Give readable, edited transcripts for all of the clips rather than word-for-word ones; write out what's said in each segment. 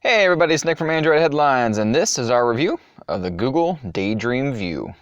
Hey everybody, it's Nick from Android Headlines, and this is our review of the Google Daydream View.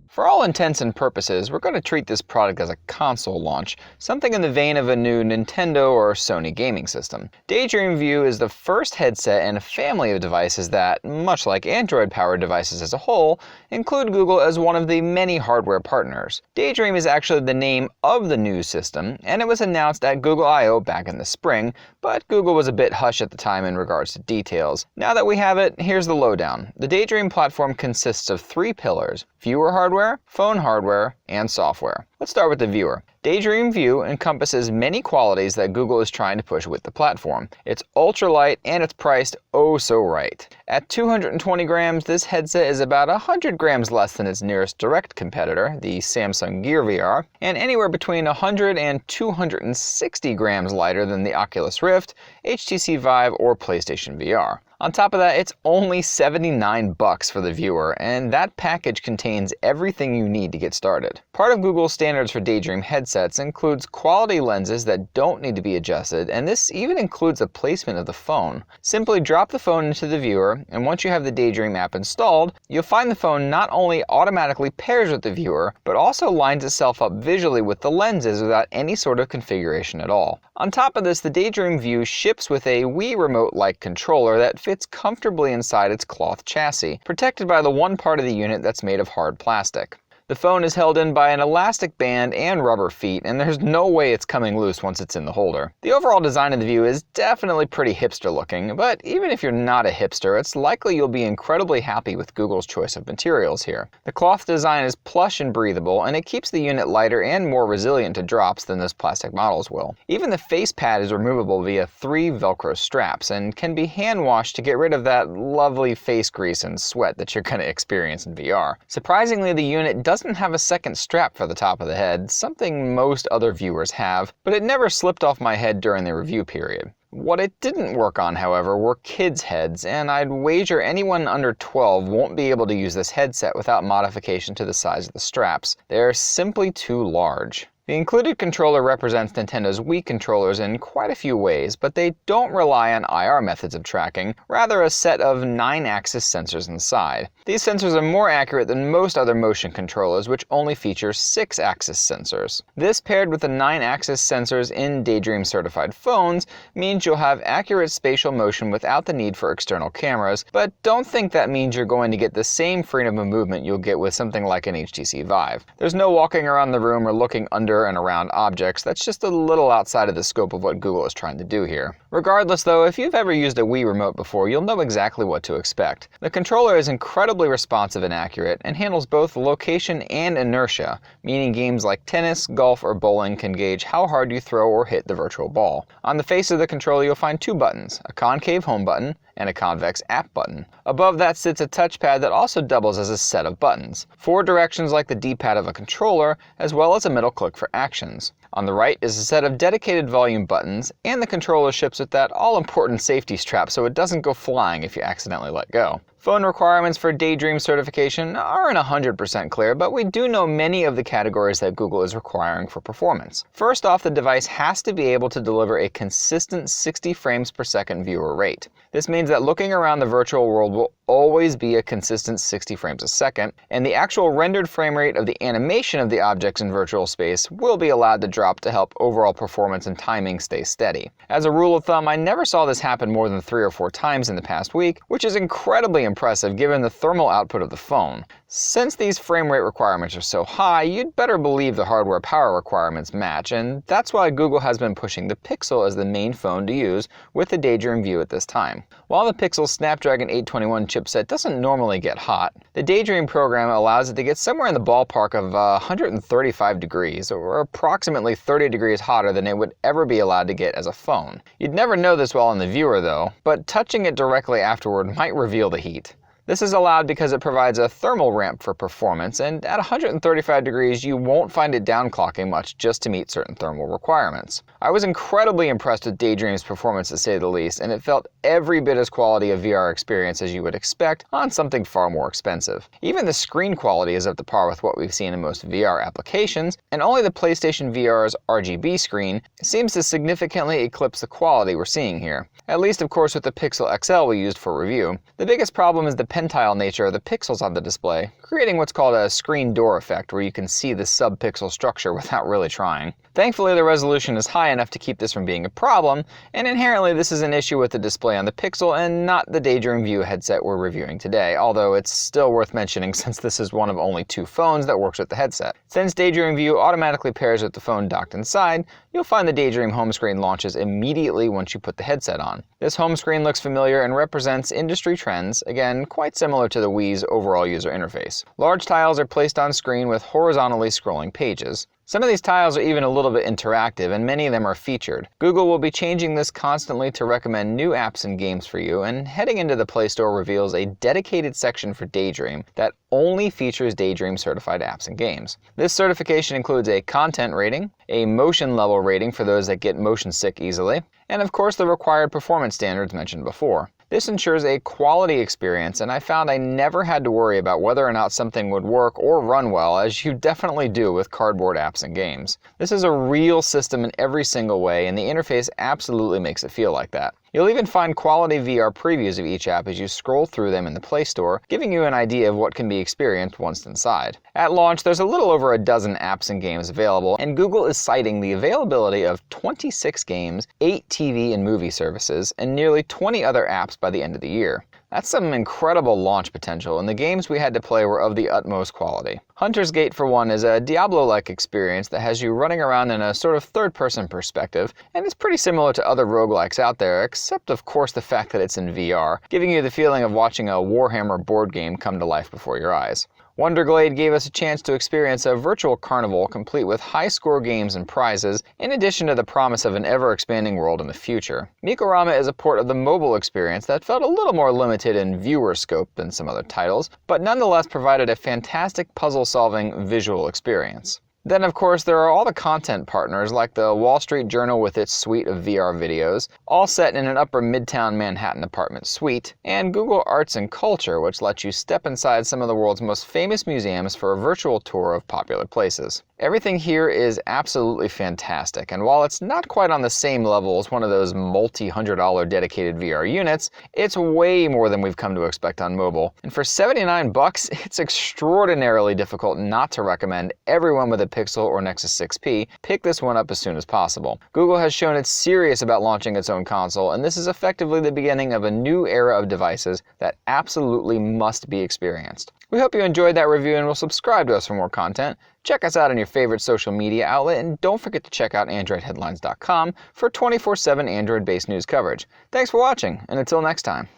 For all intents and purposes, we're going to treat this product as a console launch, something in the vein of a new Nintendo or Sony gaming system. Daydream View is the first headset in a family of devices that, much like Android-powered devices as a whole, include Google as one of the many hardware partners. Daydream is actually the name of the new system, and it was announced at Google I/O back in the spring, but Google was a bit hush at the time in regards to details. Now that we have it, here's the lowdown. The Daydream platform consists of three pillars: viewer hardware, phone hardware, and software. Let's start with the viewer. Daydream View encompasses many qualities that Google is trying to push with the platform. It's ultralight and it's priced oh so right. At 220 grams, this headset is about 100 grams less than its nearest direct competitor, the Samsung Gear VR, and anywhere between 100 and 260 grams lighter than the Oculus Rift, HTC Vive, or PlayStation VR. On top of that, it's only $79 for the viewer, and that package contains everything you need to get started. Part of Google's standards for Daydream headsets includes quality lenses that don't need to be adjusted, and this even includes the placement of the phone. Simply drop the phone into the viewer, and once you have the Daydream app installed, you'll find the phone not only automatically pairs with the viewer, but also lines itself up visually with the lenses without any sort of configuration at all. On top of this, the Daydream View ships with a Wii Remote-like controller that fits comfortably inside its cloth chassis, protected by the one part of the unit that's made of hard plastic. The phone is held in by an elastic band and rubber feet, and there's no way it's coming loose once it's in the holder. The overall design of the View is definitely pretty hipster looking, but even if you're not a hipster, it's likely you'll be incredibly happy with Google's choice of materials here. The cloth design is plush and breathable, and it keeps the unit lighter and more resilient to drops than those plastic models will. Even the face pad is removable via 3 Velcro straps and can be hand washed to get rid of that lovely face grease and sweat that you're going to experience in VR. Surprisingly, the unit doesn't have a second strap for the top of the head, something most other viewers have, but it never slipped off my head during the review period. What it didn't work on, however, were kids' heads, and I'd wager anyone under 12 won't be able to use this headset without modification to the size of the straps. They're simply too large. The included controller represents Nintendo's Wii controllers in quite a few ways, but they don't rely on IR methods of tracking, rather a set of 9-axis sensors inside. These sensors are more accurate than most other motion controllers, which only feature 6-axis sensors. This, paired with the 9-axis sensors in Daydream certified phones, means you'll have accurate spatial motion without the need for external cameras, but don't think that means you're going to get the same freedom of movement you'll get with something like an HTC Vive. There's no walking around the room or looking under and around objects. That's just a little outside of the scope of what Google is trying to do here. Regardless though, if you've ever used a Wii remote before, you'll know exactly what to expect. The controller is incredibly responsive and accurate, and handles both location and inertia, meaning games like tennis, golf, or bowling can gauge how hard you throw or hit the virtual ball. On the face of the controller you'll find 2 buttons, a concave home button and a convex app button. Above that sits a touchpad that also doubles as a set of buttons. 4 directions like the D-pad of a controller, as well as a middle click for actions. On the right is a set of dedicated volume buttons, and the controller ships with that all-important safety strap so it doesn't go flying if you accidentally let go. Phone requirements for Daydream certification aren't 100% clear, but we do know many of the categories that Google is requiring for performance. First off, the device has to be able to deliver a consistent 60 frames per second viewer rate. This means that looking around the virtual world will always be a consistent 60 frames a second, and the actual rendered frame rate of the animation of the objects in virtual space will be allowed to drop to help overall performance and timing stay steady. As a rule of thumb, I never saw this happen more than 3 or 4 times in the past week, which is incredibly impressive given the thermal output of the phone. Since these frame rate requirements are so high, you'd better believe the hardware power requirements match, and that's why Google has been pushing the Pixel as the main phone to use with the Daydream View at this time. While the Pixel's Snapdragon 821 chipset doesn't normally get hot, the Daydream program allows it to get somewhere in the ballpark of 135 degrees, or approximately 30 degrees hotter than it would ever be allowed to get as a phone. You'd never know this while on the viewer though, but touching it directly afterward might reveal the heat. This is allowed because it provides a thermal ramp for performance, and at 135 degrees you won't find it downclocking much just to meet certain thermal requirements. I was incredibly impressed with Daydream's performance to say the least, and it felt every bit as quality a VR experience as you would expect on something far more expensive. Even the screen quality is up to par with what we've seen in most VR applications, and only the PlayStation VR's RGB screen seems to significantly eclipse the quality we're seeing here. At least, of course, with the Pixel XL we used for review. The biggest problem is the pentile nature of the pixels on the display, creating what's called a screen door effect, where you can see the sub-pixel structure without really trying. Thankfully, the resolution is high enough to keep this from being a problem, and inherently this is an issue with the display on the Pixel and not the Daydream View headset we're reviewing today, although it's still worth mentioning since this is one of only 2 phones that works with the headset. Since Daydream View automatically pairs with the phone docked inside, you'll find the Daydream home screen launches immediately once you put the headset on. This home screen looks familiar and represents industry trends, again quite similar to the Wii's overall user interface. Large tiles are placed on screen with horizontally scrolling pages. Some of these tiles are even a little bit interactive, and many of them are featured. Google will be changing this constantly to recommend new apps and games for you, and heading into the Play Store reveals a dedicated section for Daydream that only features Daydream certified apps and games. This certification includes a content rating, a motion level rating for those that get motion sick easily, and of course the required performance standards mentioned before. This ensures a quality experience, and I found I never had to worry about whether or not something would work or run well, as you definitely do with cardboard apps and games. This is a real system in every single way, and the interface absolutely makes it feel like that. You'll even find quality VR previews of each app as you scroll through them in the Play Store, giving you an idea of what can be experienced once inside. At launch, there's a little over a dozen apps and games available, and Google is citing the availability of 26 games, 8 TV and movie services, and nearly 20 other apps by the end of the year. That's some incredible launch potential, and the games we had to play were of the utmost quality. Hunter's Gate, for one, is a Diablo-like experience that has you running around in a sort of third-person perspective, and it's pretty similar to other roguelikes out there, except of course the fact that it's in VR, giving you the feeling of watching a Warhammer board game come to life before your eyes. Wonderglade gave us a chance to experience a virtual carnival complete with high-score games and prizes, in addition to the promise of an ever-expanding world in the future. Mikorama is a port of the mobile experience that felt a little more limited in viewer scope than some other titles, but nonetheless provided a fantastic puzzle-solving visual experience. Then, of course, there are all the content partners like the Wall Street Journal with its suite of VR videos, all set in an upper midtown Manhattan apartment suite, and Google Arts and Culture, which lets you step inside some of the world's most famous museums for a virtual tour of popular places. Everything here is absolutely fantastic, and while it's not quite on the same level as one of those multi-$100 dedicated VR units, it's way more than we've come to expect on mobile. And for $79, it's extraordinarily difficult not to recommend everyone with a Pixel or Nexus 6P pick this one up as soon as possible. Google has shown it's serious about launching its own console, and this is effectively the beginning of a new era of devices that absolutely must be experienced. We hope you enjoyed that review and will subscribe to us for more content. Check us out on your favorite social media outlet, and don't forget to check out AndroidHeadlines.com for 24/7 Android-based news coverage. Thanks for watching, and until next time.